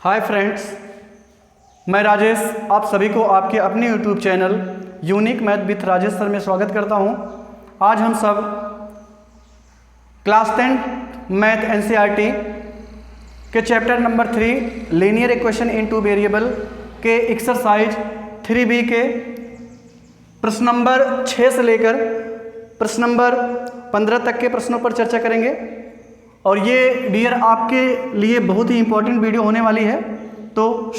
Hi friends, मैं राजेश आप सभी को आपके अपने YouTube channel unique math with Rajesh sir में स्वागत करता हूं। आज हम सब क्लास 10 मैथ एनसीईआरटी के chapter number 3 linear equation in two variable के एक्सरसाइज 3B के प्रश्न नंबर 6 से लेकर प्रश्न नंबर 15 तक के प्रश्नों पर चर्चा करेंगे। और ये डियर आपके लिए बहुत ही इंपॉर्टेंट वीडियो होने वाली है, तो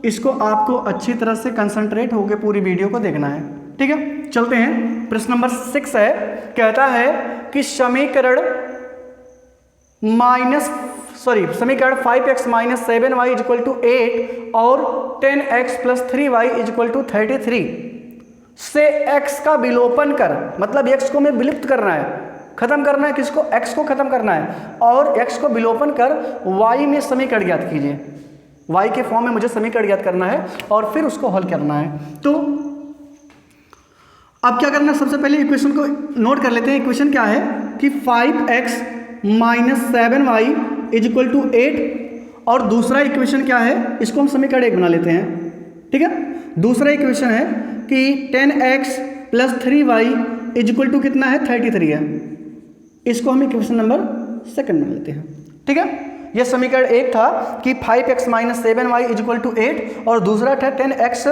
इसको आपको अच्छी तरह से कंसंट्रेट होकर पूरी वीडियो को देखना है। ठीक है, चलते हैं। प्रश्न नंबर 6 है, कहता है कि समीकरण 5x - 7y = 8 और 10x + 3y = 33 से x का विलोपन कर, मतलब x को हमें विलुप्त करना है, खत्म करना है। किसको? x को खत्म करना है और x को विलोपन कर y में समीकरण ज्ञात कीजिए। y के फॉर्म में मुझे समीकरण ज्ञात करना है और फिर उसको हल करना है। तो अब क्या करना है, सबसे पहले इक्वेशन को नोट कर लेते हैं। इक्वेशन क्या है कि 5x - 7y = 8 और दूसरा इक्वेशन क्या है, इसको हम समीकरण 1 बना लेते हैं। ठीक है, दूसरा इक्वेशन है कि 10x + 3y = कितना है, 33 है। इसको हम इक्वेशन नंबर 2 बना लेते हैं। ठीक है, यह समीकरण 1 था कि 5x - 7y = 8 और दूसरा था 10x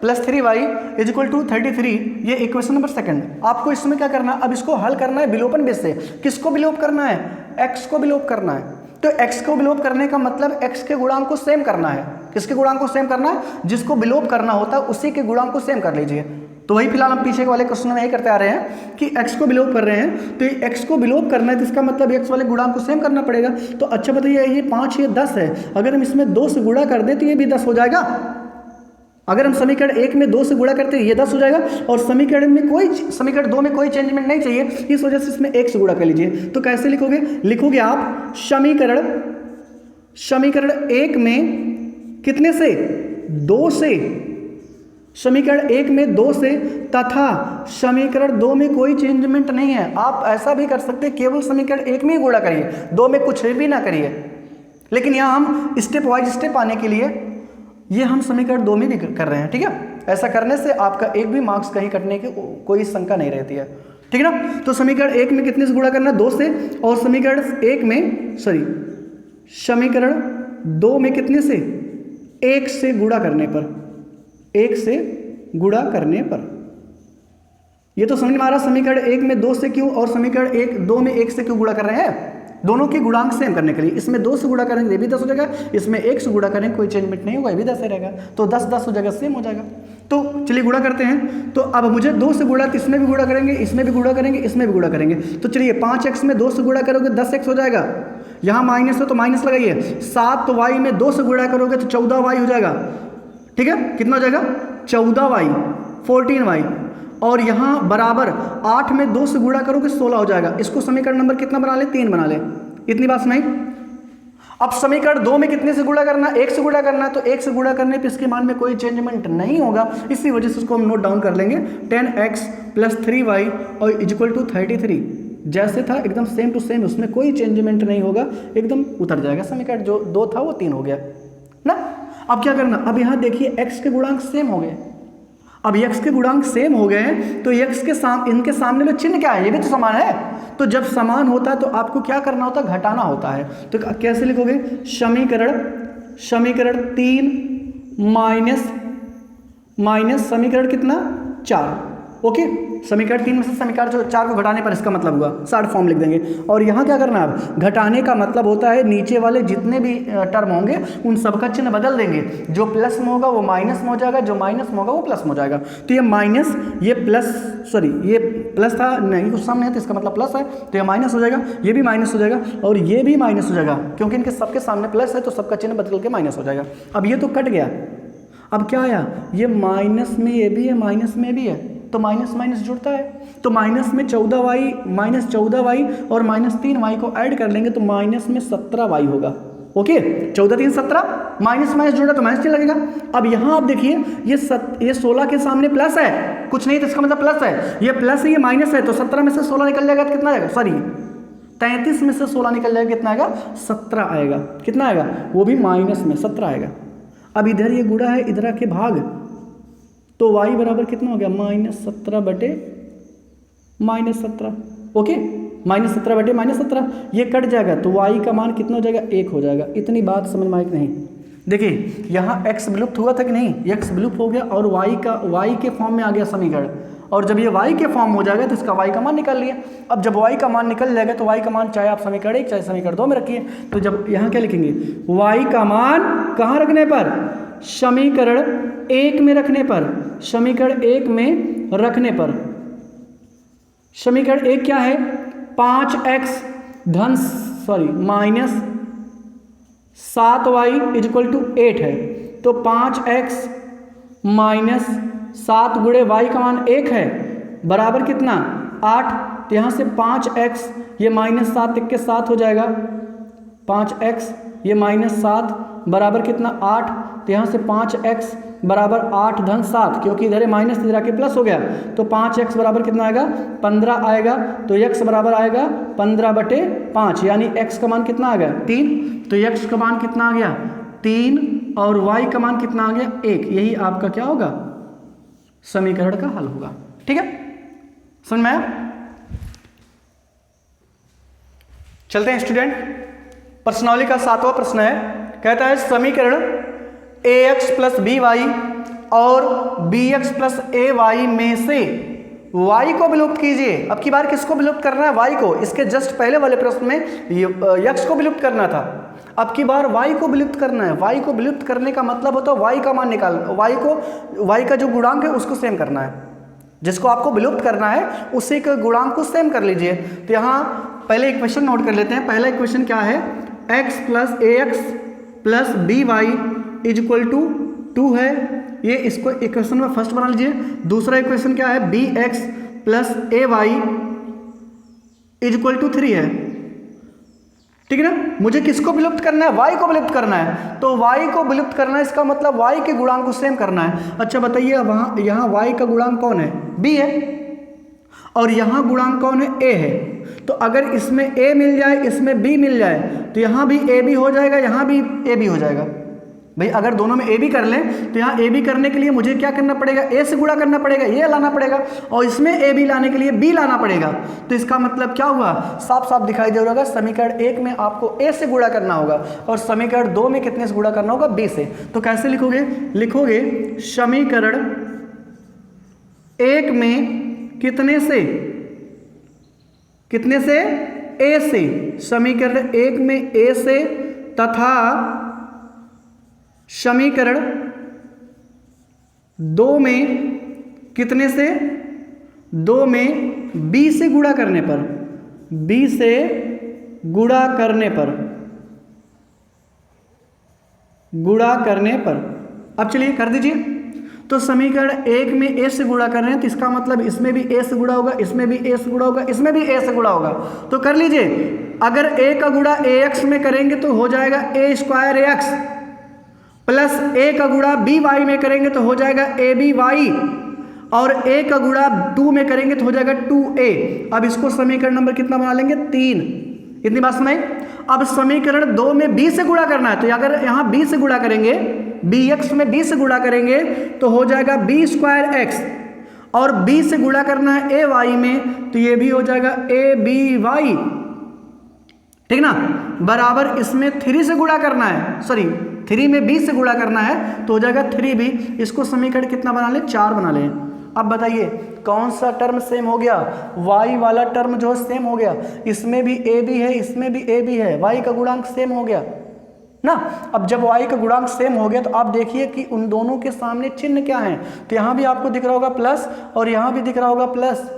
+ 3y = 33। ये इक्वेशन नंबर 2। आपको इसमें क्या करना है, अब इसको हल करना है विलोपन बेस से। किसको विलोप करना है? x को विलोप करना है। तो x को विलोप करने का मतलब x के गुणांक को सेम करना है। किसके गुणांक को सेम करना है? जिसको विलोप करना होता है उसी के गुणांक को सेम कर लीजिए। तो वही फिलहाल हम पीछे वाले क्वेश्चन में यही करते आ रहे हैं कि x को विलोप कर रहे हैं। तो ये x को विलोप करना है तो इसका मतलब x वाले गुणांक को सेम करना पड़ेगा। तो अच्छा बताइए, ये 5 ये 10 है, अगर हम इसमें 2 से गुणा कर दें तो ये भी 10 हो जाएगा। अगर हम समीकरण 1 में 2 से गुणा करते हैं ये 10 हो जाएगा और समीकरण 2 में कोई चेंजमेंट नहीं चाहिए, इस वजह से इसमें 1 से गुणा कर लीजिए। तो कैसे लिखोगे आप समीकरण 1 में कितने से? 2 से। समीकरण 1 में 2 से तथा समीकरण 2 में कोई चेंजमेंट नहीं है। आप ऐसा भी कर सकते हैं, केवल समीकरण 1 में ही गुणा करिए, 2 में कुछ भी ना करिए। लेकिन यहाँ हम स्टेप वाइज स्टेप आने के लिए ये हम समीकरण 2 में भी कर रहे हैं। ठीक है, ऐसा करने से आपका एक भी मार्क्स कहीं कटने की कोई शंका नहीं रहती है। ठीक है ना। तो समीकरण 1 में कितने से गुणा करना है? 2 से। और समीकरण 2 में कितने से? 1 से गुणा करने पर। 1 से गुणा करने पर। ये तो समझ में आ रहा, समीकरण 1 में 2 से क्यों और समीकरण 2 में 1 से क्यों गुणा कर रहे हैं? दोनों के गुणांक सेम करने के लिए। इसमें 2 से गुणा करेंगे ये भी 10 हो जाएगा, इसमें 1 से गुणा करेंगे कोई चेंजमेंट नहीं होगा, ये भी 10 ही रहेगा। तो 10 10 हो जाएगा, सेम हो जाएगा। तो चलिए गुणा करते हैं। तो अब मुझे 2 से गुणा, इसमें भी गुणा करेंगे, इसमें भी गुणा करेंगे, इसमें भी गुणा करेंगे। तो चलिए 5x में 2 से गुणा करोगे 10x हो जाएगा, यहाँ माइनस है तो माइनस लगाइए। 7y में 2 से गुणा करोगे तो 14y हो जाएगा। ठीक है, कितना हो जाएगा? 14y 14y। और यहाँ बराबर 8 में 2 से गुणा करोगे 16 हो जाएगा। इसको समीकरण नंबर कितना बना ले? 3 बना ले। इतनी बात नहीं। अब समीकरण 2 में कितने से गुणा करना? 1 से गुणा करना है। तो 1 से गुणा करने पे इसके मान में कोई चेंजमेंट नहीं होगा, इसी वजह से उसको हम नोट डाउन कर लेंगे। 10x + 3y और = 33 जैसे था एकदम सेम टू सेम, उसमें कोई चेंजमेंट नहीं होगा, एकदम उतर जाएगा। समीकरण जो 2 था वो 3 हो गया ना। अब क्या करना, अब यहाँ देखिए x के गुणांक सेम हो गए। अब x के गुणांक सेम हो गए तो x के इनके सामने में चिन्ह क्या है? ये भी तो समान है। तो जब समान होता है तो आपको क्या करना होता है? घटाना होता है। तो कैसे लिखोगे? समीकरण 3 माइनस समीकरण कितना? 4। ओके, समीकरण 3 में से समीकरण 4 को घटाने पर इसका मतलब हुआ शॉर्ट फॉर्म लिख देंगे। और यहाँ क्या करना है? अब घटाने का मतलब होता है नीचे वाले जितने भी टर्म होंगे उन सबका चिन्ह बदल देंगे। जो प्लस में होगा वो माइनस में हो जाएगा, जो माइनस में होगा वो प्लस में हो जाएगा। तो ये माइनस, ये प्लस था नहीं, कुछ सामने है तो इसका मतलब प्लस है, तो ये माइनस हो जाएगा, ये भी माइनस हो जाएगा और ये भी माइनस हो जाएगा, क्योंकि इनके सबके सामने प्लस है तो सबका चिन्ह बदल के माइनस हो जाएगा। अब ये तो कट गया, अब क्या आया? ये माइनस में ये भी है, माइनस में भी है, तो माइनस माइनस जुड़ता है। तो माइनस में 14y और -3y को ऐड कर लेंगे तो माइनस में 17y होगा। ओके, 14 3 17, माइनस माइनस जुड़ा तो माइनस 3 लगेगा। अब यहाँ आप देखिए ये 16 के सामने प्लस है, कुछ नहीं तो इसका मतलब प्लस है, ये प्लस है ये माइनस है, तो 17 में से 16 निकल जाएगा तो कितना आएगा? सॉरी, 33 में से 16 निकल जाएगा, कितना आएगा? 17 आएगा। कितना आएगा? वो भी माइनस में 17 आएगा। अब इधर ये गुणा है, इधर के भाग, तो y बराबर कितना हो गया? -17 बटे -17। ओके, -17 बटे -17, ये कट जाएगा तो y का मान कितना हो जाएगा? 1 हो जाएगा। इतनी बात समझ में आई कि नहीं? देखिए यहाँ x विलुप्त हुआ था कि नहीं? x विलुप्त हो गया और y के फॉर्म में आ गया समीकरण, और जब ये y के फॉर्म हो जाएगा तो इसका y का मान निकाल लिया। अब जब y का मान निकल जाएगा तो y का मान चाहे आप समीकरण 1 चाहे समीकरण 2 में रखिए, तो जब यहाँ क्या लिखेंगे? y का मान कहाँ रखने पर? समीकरण 1 में रखने पर। समीकरण 1 में रखने पर, समीकरण 1 क्या है? 5x -7y = 8 है, तो 5x -7 गुणे y का मान 1 है, बराबर कितना? 8। तो यहाँ से 5x, ये -7 1 के 7 हो जाएगा, 5x ये -7 बराबर कितना? 8। तो यहाँ से 5x बराबर 8 धन 7, क्योंकि इधर माइनस इधर आके प्लस हो गया, तो 5x बराबर कितना आएगा? 15 आएगा। तो x बराबर आएगा 15 बटे 5, यानी x का मान कितना आ गया? 3। तो x का मान कितना आ गया? 3, और y का मान कितना आ गया? 1। यही आपका क्या होगा? समीकरण का हल होगा। ठीक है, समझ में आया? चलते हैं स्टूडेंट, प्रश्नावली का 7वां प्रश्न है। कहता है समीकरण ax + by और bx + ay में से y को विलुप्त कीजिए। अब की बार किसको विलुप्त करना है? y को। इसके जस्ट पहले वाले प्रश्न में x को विलुप्त करना था, अब की बार y को विलुप्त करना है। y को विलुप्त करने का मतलब होता है y का मान निकाल, y का जो गुणांक है उसको सेम करना है। जिसको आपको विलुप्त करना है उसी के गुणांक को सेम कर लीजिए। तो यहाँ पहले इक्वेशन नोट कर लेते हैं। पहला इक्वेशन क्या है? x + ax + by = 2 है, ये इसको इक्वेशन में फर्स्ट बना लीजिए। दूसरा इक्वेशन क्या है? bx + ay = 3 है। ठीक है ना? मुझे किसको विलुप्त करना है? y को विलुप्त करना है। तो y को विलुप्त करना है, इसका मतलब y के गुणांक को सेम करना है। अच्छा बताइए, वहाँ यहाँ y का गुणांक कौन है? b है, और यहाँ गुणांक कौन है? a है। तो अगर इसमें a मिल जाए, इसमें b मिल जाए, तो यहाँ भी a b हो जाएगा, यहाँ भी a b हो जाएगा। भाई अगर दोनों में a b कर लें तो यहाँ a b करने के लिए मुझे क्या करना पड़ेगा? a से गुणा करना पड़ेगा, ये लाना पड़ेगा, और इसमें a b लाने के लिए b लाना पड़ेगा। तो इसका मतलब क्या हुआ? साफ साफ दिखाई दे रहा होगा, समीकरण 1 में आपको a से गुणा करना होगा और समीकरण 2 में कितने से गुणा करना होगा? b से। तो कैसे लिखोगे? लिखोगे समीकरण 1 में कितने से? a से। समीकरण 1 में a से, तथा समीकरण 2 में कितने से? 2 में b से गुणा करने पर, b से गुणा करने पर। अब चलिए कर दीजिए। तो समीकरण 1 में a से गुणा कर रहे हैं, तो इसका मतलब इसमें भी a से गुणा होगा, इसमें भी a से गुणा होगा, इसमें भी a से गुणा होगा। तो कर लीजिए, अगर a का गुणा ax में करेंगे तो हो जाएगा a² ax, प्लस a का गुणा by में करेंगे तो हो जाएगा aby, और a का गुणा 2 में करेंगे तो हो जाएगा 2a। अब इसको समीकरण नंबर कितना बना लेंगे? 3। इतनी बात समझ? अब समीकरण 2 में b से गुणा करना है, तो अगर यहाँ b से गुणा करेंगे, bx में b से गुणा करेंगे तो हो जाएगा b² x, और b से गुणा करना है ay में, तो ये भी हो जाएगा aby। ठीक ना? बराबर इसमें 3 से गुणा करना है, सॉरी 3 में b से गुणा करना है तो हो जाएगा 3b। इसको समीकरण कितना बना लें? 4 बना लें। अब बताइए कौन सा टर्म सेम हो गया? y वाला टर्म जो है सेम हो गया, इसमें भी a b है, इसमें भी a b है, y का गुणांक सेम हो गया ना। अब जब y का गुणांक सेम हो गया तो आप देखिए कि उन दोनों के सामने चिन्ह क्या है। तो यहाँ भी आपको दिख रहा होगा प्लस, और यहाँ भी दिख रहा होगा प्लस।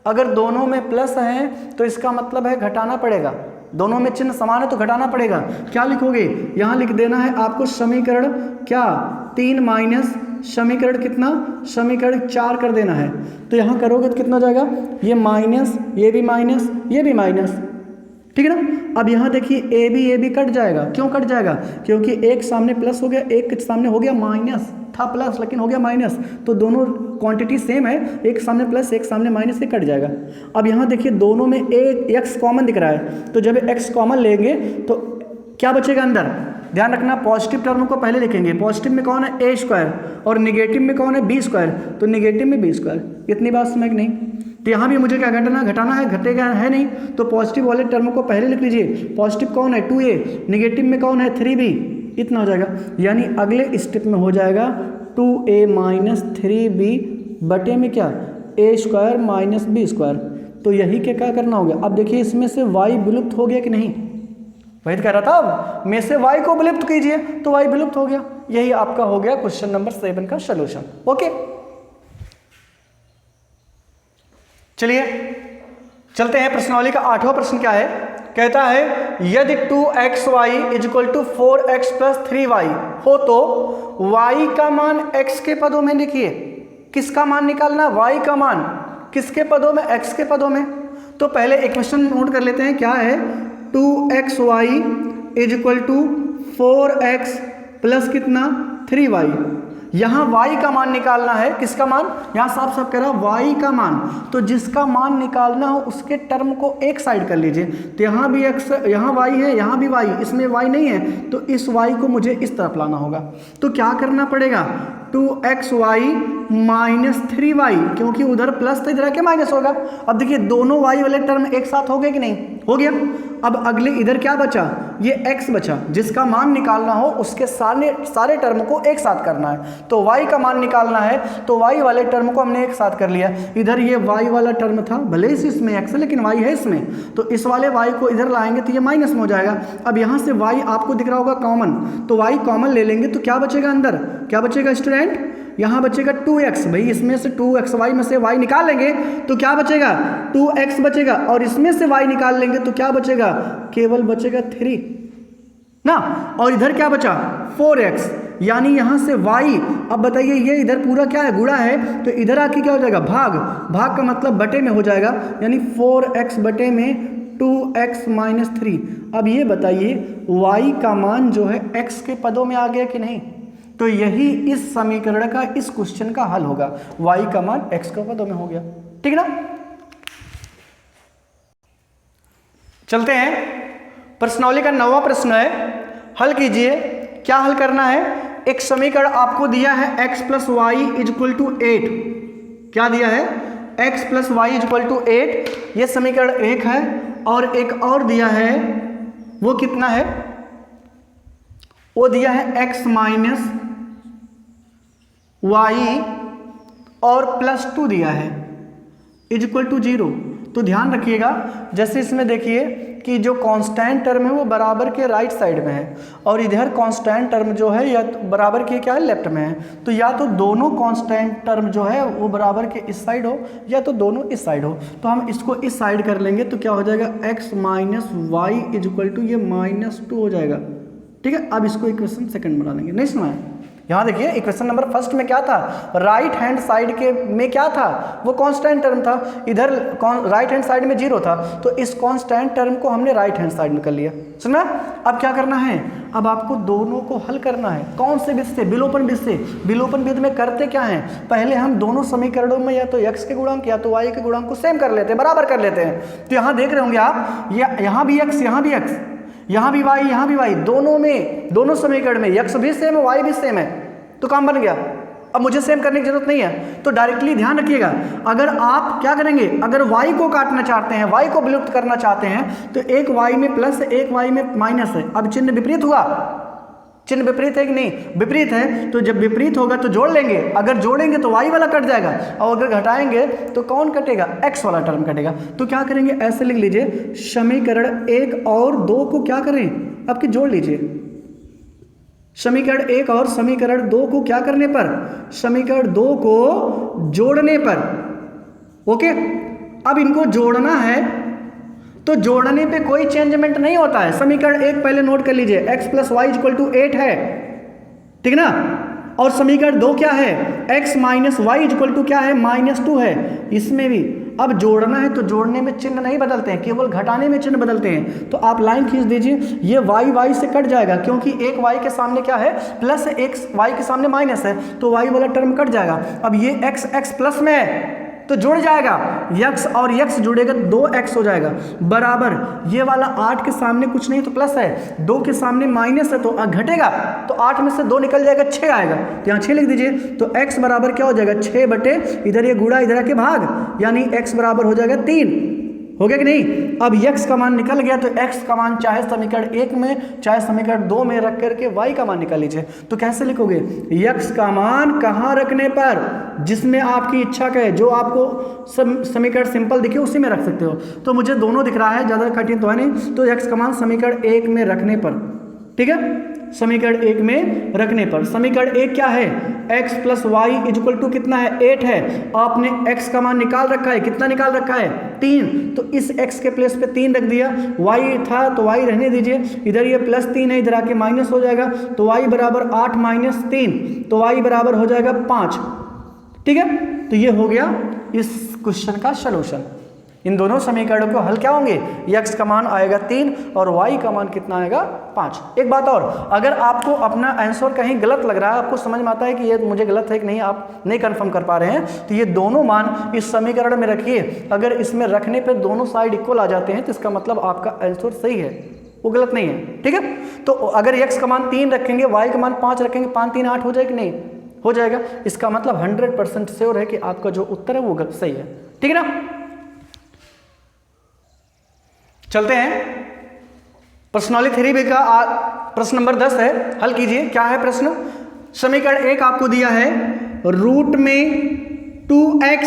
अगर दोनों में प्लस हैं तो इसका मतलब है घटाना पड़ेगा, दोनों में चिन्ह समान है तो घटाना पड़ेगा। क्या लिखोगे? यहाँ लिख देना है आपको समीकरण क्या? 3 माइनस समीकरण कितना? समीकरण 4 कर देना है। तो यहाँ करोगे तो कितना हो जाएगा? ये माइनस, ये भी माइनस, ये भी माइनस। ठीक है ना? अब यहाँ देखिए ए बी कट जाएगा। क्यों कट जाएगा? क्योंकि एक सामने प्लस हो गया, एक के सामने हो गया माइनस, था प्लस लेकिन हो गया माइनस, तो दोनों क्वांटिटी सेम है, एक सामने प्लस एक सामने माइनस से कट जाएगा। अब यहाँ देखिए दोनों में एक एक्स कॉमन दिख रहा है, तो जब एक्स कॉमन लेंगे तो क्या बचेगा अंदर, ध्यान रखना पॉजिटिव टर्म को पहले लिखेंगे। पॉजिटिव में कौन है, ए स्क्वायर, और निगेटिव में कौन है, बी स्क्वायर, तो निगेटिव में बी स्क्वायर। इतनी बात समझ नहीं, तो यहाँ भी मुझे क्या घटाना है, घटेगा है नहीं, तो पॉजिटिव वाले टर्म को पहले लिख लीजिए। पॉजिटिव कौन है 2a, निगेटिव में कौन है 3b, इतना हो जाएगा। यानी अगले स्टेप में हो जाएगा 2a माइनस 3b बटे में क्या, a square minus b square. तो यही के क्या करना होगा। अब देखिए इसमें से y विलुप्त हो गया कि नहीं, वही तो कह रहा था में से y को विलुप्त कीजिए, तो y विलुप्त हो गया। यही आपका हो गया क्वेश्चन नंबर 7 का सोल्यूशन। ओके चलिए चलते हैं प्रश्नावली का 8वां प्रश्न क्या है, कहता है यदि 2xy equal to 4x plus 3y हो तो y का मान x के पदों में लिखिए। किसका मान निकालना, y का मान किसके पदों में, x के पदों में। तो पहले इक्वेशन नोट कर लेते हैं, क्या है 2xy equal to 4x plus कितना 3y। यहाँ y का मान निकालना है, किसका मान, यहाँ साफ साफ कह रहा y का मान, तो जिसका मान निकालना हो उसके टर्म को एक साइड कर लीजिए। तो यहाँ भी x, यहाँ y है, यहाँ भी y, इसमें y नहीं है, तो इस y को मुझे इस तरफ लाना होगा। तो क्या करना पड़ेगा, 2xy माइनस 3y, क्योंकि उधर प्लस था इधर आके माइनस होगा। अब देखिए दोनों y वाले टर्म एक साथ हो गए कि नहीं, हो गया। अब अगले इधर क्या बचा, ये x बचा, जिसका मान निकालना हो उसके सारे टर्म को एक साथ करना है। तो y का मान निकालना है, तो y वाले टर्म को हमने एक साथ कर लिया। इधर ये y वाला टर्म था, भले ही इसमें x है लेकिन y है इसमें, तो इस वाले y को इधर लाएंगे तो ये माइनस में हो जाएगा। अब यहाँ से y आपको दिख रहा होगा कॉमन, तो y कॉमन ले लेंगे तो क्या बचेगा अंदर, क्या बचेगा स्टूडेंट, यहाँ बचेगा 2x। भाई इसमें से 2xy में से y निकाल लेंगे तो क्या बचेगा, 2x बचेगा, और इसमें से y निकाल लेंगे तो क्या बचेगा, केवल बचेगा 3 ना, और इधर क्या बचा 4x, यानी यहाँ से y। अब बताइए ये इधर पूरा क्या है, गुणा है, तो इधर आके क्या हो जाएगा, भाग, भाग का मतलब बटे में हो जाएगा, यानी 4x बटे में 2x माइनस 3। अब ये बताइए y का मान जो है x के पदों में आ गया कि नहीं, तो यही इस समीकरण का, इस क्वेश्चन का हल होगा, y का मान x के पदों में हो गया, ठीक ना। चलते हैं प्रश्नावली का 9वां प्रश्न है, हल कीजिए। क्या हल करना है, एक समीकरण आपको दिया है x plus y equal to 8, क्या दिया है, x plus y equal to 8, ये समीकरण 1 है, और एक और दिया है, वो कितना है, वो दिया है x माइनस वाई और प्लस 2 दिया है इक्वल टू 0। तो ध्यान रखिएगा, जैसे इसमें देखिए कि जो कांस्टेंट टर्म है वो बराबर के राइट साइड में है, और इधर कांस्टेंट टर्म जो है या तो बराबर के क्या है, लेफ्ट में है। तो या तो दोनों कांस्टेंट टर्म जो है वो बराबर के इस साइड हो, या तो दोनों इस साइड हो। तो हम इसको इस साइड कर लेंगे तो क्या हो जाएगा, x minus y equal to ये -2 हो जाएगा, ठीक है। अब इसको इक्वेशन सेकंड बना लेंगे, नहीं सुना है। यहाँ देखिए इक्वेशन नंबर फर्स्ट में क्या था, राइट हैंड साइड के में क्या था, वो कांस्टेंट टर्म था, इधर राइट हैंड साइड में 0 था, तो इस कांस्टेंट टर्म को हमने राइट हैंड साइड में कर लिया, सुना। अब क्या करना है, अब आपको दोनों को हल करना है, कौन से विध से, विलोपन विध से। विलोपन विध में करते क्या है, पहले हम दोनों समीकरणों में या तो x के गुणांक या तो y के गुणांक को सेम कर लेते हैं, बराबर कर लेते हैं। तो यहाँ देख रहे होंगे आप, यहाँ भी x, यहाँ भी x, यहाँ भी y, यहाँ भी y, दोनों में, दोनों समीकरण में x भी सेम है, y भी सेम है, तो काम बन गया। अब मुझे सेम करने की जरूरत नहीं है, तो डायरेक्टली ध्यान रखिएगा, अगर आप क्या करेंगे, अगर y को काटना चाहते हैं, y को विलुप्त करना चाहते हैं, तो एक y में प्लस है, एक y में माइनस है। अब चिन्ह विपरीत हुआ, चिन्ह विपरीत है कि नहीं, विपरीत है, तो जब विपरीत होगा तो जोड़ लेंगे, अगर जोड़ेंगे तो y वाला कट जाएगा, और अगर घटाएंगे तो कौन कटेगा, x वाला टर्म कटेगा। तो क्या करेंगे, ऐसे लिख लीजिए, समीकरण 1 और 2 को क्या करें, आपके जोड़ लीजिए। समीकरण 1 और समीकरण 2 को क्या करने पर, समीकरण 2 को जोड़ने पर, ओके। अब इनको जोड़ना है, तो जोड़ने पे कोई चेंजमेंट नहीं होता है। समीकरण 1 पहले नोट कर लीजिए, x plus y equal to 8 है, ठीक ना। और समीकरण 2 क्या है, x minus y equal to क्या है, -2 है। इसमें भी अब जोड़ना है तो जोड़ने में चिन्ह नहीं बदलते हैं, केवल घटाने में चिन्ह बदलते हैं। तो आप लाइन खींच दीजिए, ये y से कट जाएगा क्योंकि एक y के सामने क्या है प्लस है, एक y के सामने माइनस है, तो y वाला टर्म कट जाएगा। अब ये x प्लस में है तो जुड़ जाएगा, x और x जुड़ेगा 2x हो जाएगा बराबर, ये वाला 8 के सामने कुछ नहीं तो प्लस है, 2 के सामने माइनस है तो घटेगा, तो 8 में से 2 निकल जाएगा, 6 आएगा, तो यहाँ 6 लिख दीजिए। तो x बराबर क्या हो जाएगा 6 बटे इधर ये गुणा इधर के भाग, यानी x बराबर हो जाएगा 3। हो गया कि नहीं? अब x का मान निकल गया, तो x का मान चाहे समीकरण 1 में चाहे समीकरण 2 में रख करके y का मान निकाल लीजिए। तो कैसे लिखोगे? x का मान कहाँ रखने पर, जिसमें आपकी इच्छा का है, जो आपको समीकरण सिंपल दिखे उसी में रख सकते हो। तो मुझे दोनों दिख रहा है, ज़्यादा कठिन तो है नहीं, तो x का मान समीकरण 1 में रखने पर, ठीक है, समीकरण 1 में रखने पर। समीकरण 1 क्या है? x plus y equal to कितना है 8 है, आपने x का मान निकाल रखा है, कितना निकाल रखा है 3, तो इस x के प्लेस पे 3 रख दिया, y था तो y रहने दीजिए, इधर ये प्लस 3 है, इधर आके माइनस हो जाएगा, तो y बराबर 8 माइनस 3, तो y बराबर हो जाएगा 5, ठीक है। तो ये हो गया इस क्वेश्चन का सलूशन। इन दोनों समीकरणों को हल क्या होंगे, x का मान आएगा 3 और y का मान कितना आएगा 5। एक बात और, अगर आपको अपना आंसर कहीं गलत लग रहा है, आपको समझ में आता है कि ये मुझे गलत है कि नहीं, आप नहीं कंफर्म कर पा रहे हैं, तो ये दोनों मान इस समीकरण में रखिए। अगर इसमें रखने पर दोनों साइड इक्वल आ जाते हैं तो इसका मतलब आपका आंसर सही है, वो गलत नहीं है, ठीक है। तो अगर x का मान 3 रखेंगे, y का मान 5 रखेंगे, 5 3 8 हो जाएगा कि नहीं, हो जाएगा। इसका मतलब 100% श्योर है कि आपका जो उत्तर है वो सही है, ठीक है ना। चलते हैं पर्सनैलिटी थ्योरी का प्रश्न नंबर 10 है, हल कीजिए। क्या है प्रश्न? समीकरण 1 आपको दिया है, रूट में 2x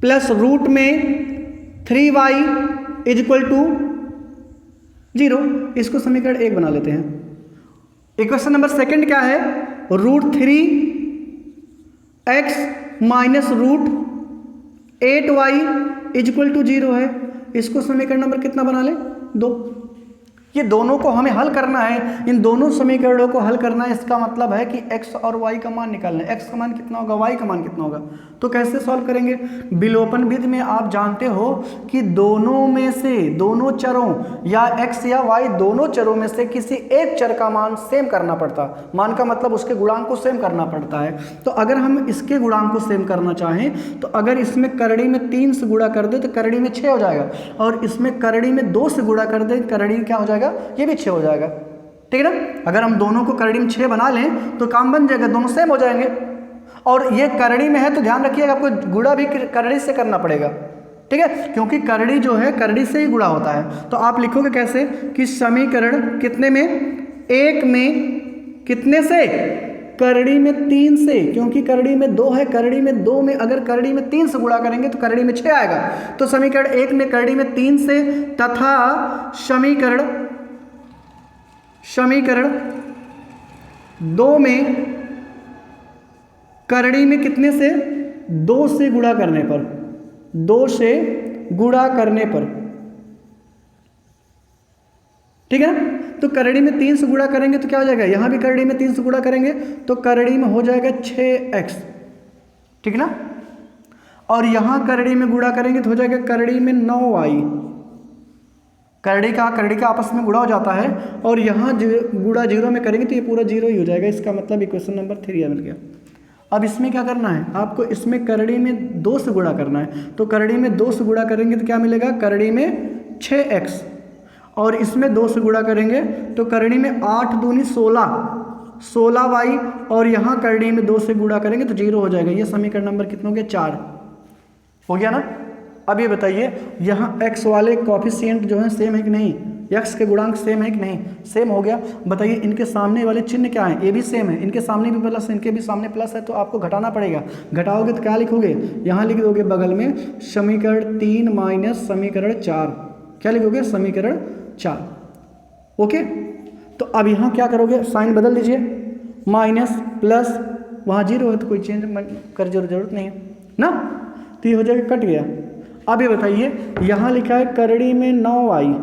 प्लस रूट में 3y इक्वल टू 0, इसको समीकरण 1 बना लेते हैं। इक्वेशन नंबर 2 क्या है? Root 3x minus root 8y equal to 0 है, इसको समीकरण नंबर कितना बना ले 2। ये दोनों को हमें हल करना है, इन दोनों समीकरणों को हल करना है। इसका मतलब है कि x और y का मान निकालना है, x का मान कितना होगा, y का मान कितना होगा। तो कैसे सॉल्व करेंगे? विलोपन विधि में आप जानते हो कि दोनों में से, दोनों चरों या x या y दोनों चरों में से किसी एक चर का मान सेम करना पड़ता, मान का मतलब उसके गुणांक को सेम करना पड़ता है। तो अगर हम इसके गुणांक को सेम करना चाहें तो अगर इसमें करड़ी में 3 से गुणा कर दे तो करड़ी में 6 हो जाएगा, और इसमें करड़ी में 2 से गुणा कर दे करड़ी क्या हो जाएगा, ये भी 6 हो जाएगा, ठीक है ना। अगर हम दोनों को करड़ी में 6 बना लें तो काम बन जाएगा, दोनों सेम हो जाएंगे। और ये करड़ी में है तो ध्यान रखिएगा आपको गुणा भी करड़ी से करना पड़ेगा, ठीक है, क्योंकि करड़ी जो है करड़ी से ही गुणा होता है। तो आप लिखोगे कैसे कि समीकरण कितने में, 1 में कितने से, करड़ी में 3 से, क्योंकि करड़ी में 2 है, करड़ी में 2 में अगर करड़ी में 3 से गुणा करेंगे तो करड़ी में 6 आएगा। तो समीकरण 1 में करड़ी में 3 से, तथा समीकरण 2 में करड़ी में कितने से, 2 से गुणा करने पर, 2 से गुणा करने पर, ठीक है ना। तो करड़ी में 3 से गुणा करेंगे तो क्या हो जाएगा, यहां भी करड़ी में 3 से गुणा करेंगे तो करड़ी में हो जाएगा 6x, ठीक है ना। और यहां करड़ी में गुणा करेंगे तो हो जाएगा करड़ी में 9y, करड़ी का आपस में गुणा हो जाता है, और यहाँ गुणा 0 में करेंगे तो ये पूरा 0 ही हो जाएगा। इसका मतलब इक्वेशन नंबर 3 मिल गया। अब इसमें क्या करना है आपको, इसमें करड़ी में 2 से गुणा करना है, तो करड़ी में 2 से गुणा करेंगे तो क्या मिलेगा, करड़ी में 6x, और इसमें 2 से गुणा करेंगे तो करड़ी में 8 दूनी 16y, और यहाँ करड़ी में 2 से गुणा करेंगे तो 0 हो जाएगा। ये समीकरण नंबर कितना हो गया, 4 हो गया ना। अब ये बताइए यहाँ x वाले कोएफिशिएंट जो है सेम है कि नहीं, x के गुणांक सेम है कि नहीं, सेम हो गया। बताइए इनके सामने वाले चिन्ह क्या है, ये भी सेम है, इनके सामने भी प्लस, इनके भी सामने प्लस है, तो आपको घटाना पड़ेगा। घटाओगे तो क्या लिखोगे, यहाँ लिख दोगे बगल में समीकरण 3 माइनस समीकरण 4, क्या लिखोगे, समीकरण 4, ओके। तो अब यहाँ क्या करोगे, साइन बदल दीजिए, माइनस प्लस, वहाँ 0 है तो कोई चेंज कर जरूरत नहीं है ना, तो ये हो जाएगा, कट गया। अब ये बताइए यहाँ लिखा है करड़ी में 9y,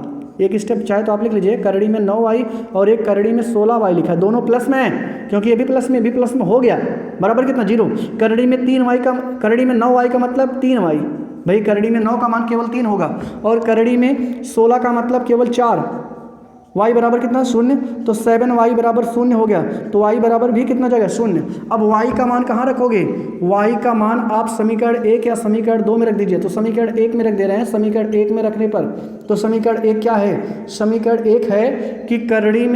एक स्टेप चाहे तो आप लिख लीजिए, करड़ी में 9y और एक करड़ी में 16y लिखा है, दोनों प्लस में है क्योंकि ये भी प्लस में, भी प्लस में हो गया, बराबर कितना 0। करड़ी में 3y का, करड़ी में 9y का मतलब 3y, भाई करड़ी में 9 का मान केवल 3 होगा और करड़ी में 16 का मतलब केवल 4, y बराबर कितना 0, तो 7y बराबर 0 हो गया, तो y बराबर भी कितना जाएगा 0। अब y का मान कहाँ रखोगे, y का मान आप समीकरण 1 या समीकरण 2 में रख दीजिए। तो समीकरण 1 में रख दे रहे हैं, समीकरण 1 में रखने पर तो समीकरण 1 क्या है, समीकरण 1 है कि करड़ी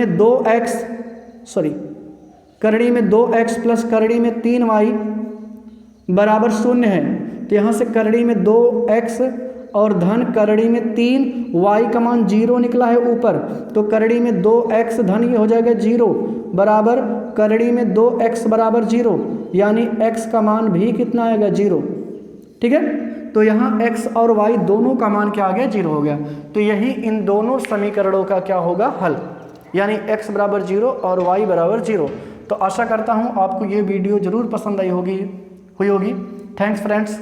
में 2x प्लस करड़ी में 3y बराबर 0 है। तो यहाँ से करड़ी में 2x और धन करड़ी में 3y का मान 0 निकला है ऊपर, तो करड़ी में 2x धन ये हो जाएगा 0 बराबर करड़ी में 2x बराबर 0, यानी x का मान भी कितना आएगा 0। ठीक है, तो यहाँ x और y दोनों का मान क्या आ गया 0 हो गया। तो यही इन दोनों समीकरणों का क्या होगा हल, यानी x बराबर 0 और y बराबर 0। तो आशा करता हूँ आपको ये वीडियो ज़रूर पसंद आई हुई होगी। Thanks friends.